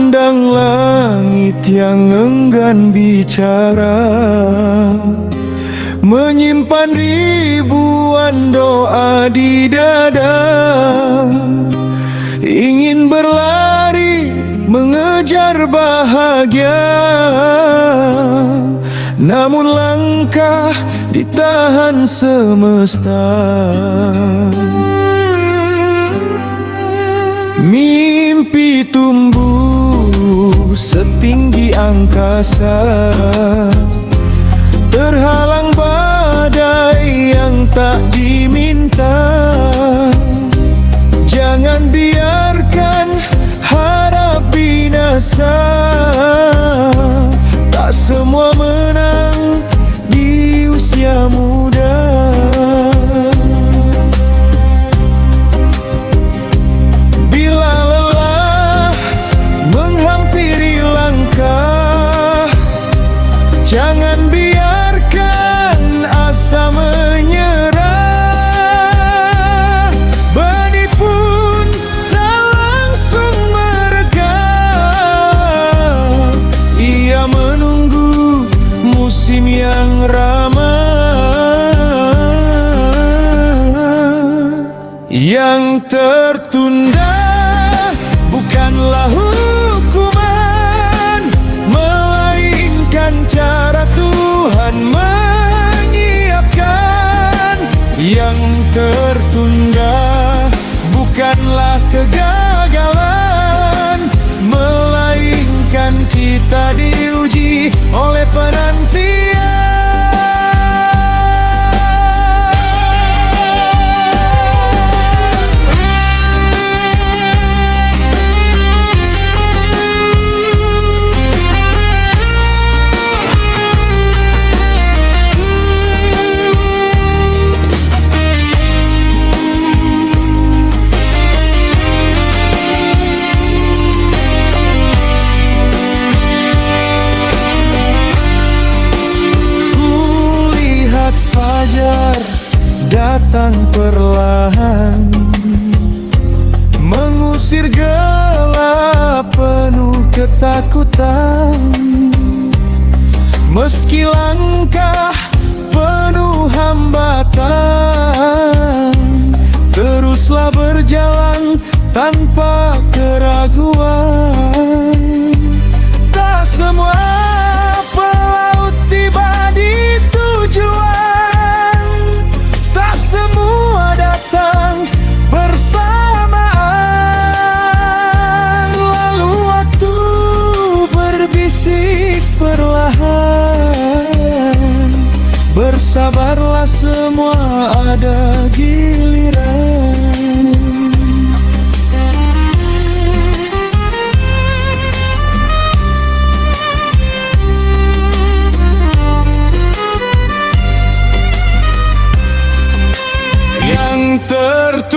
memandang langit yang enggan bicara, menyimpan ribuan doa di dada, ingin berlari mengejar bahagia, namun langkah ditahan semesta. Mimpi tumbuh setinggi angkasa, terhalang badai yang tak diminta. Jangan biarkan harap binasa, tak semua menang di usia muda. Bila lelah menghampiri langkah, jangan biarkan asa menyerah. Benih pun tak langsung mereka, ia menunggu musim yang ramah. Yang tertunda bukanlah hukuman, melainkan cara Tuhan menyiapkan. Yang tertunda bukanlah kegagalan, melainkan kita diuji oleh penantian. Fajar datang perlahan, mengusir gelap penuh ketakutan. Meski langkah penuh hambatan, teruslah berjalan tanpa keraguan. Tak semua pelaut tiba di tujuan, tak semua datang bersamaan. Lalu waktu berbisik perlahan, bersabarlah, semua ada giliran. Yang tertutup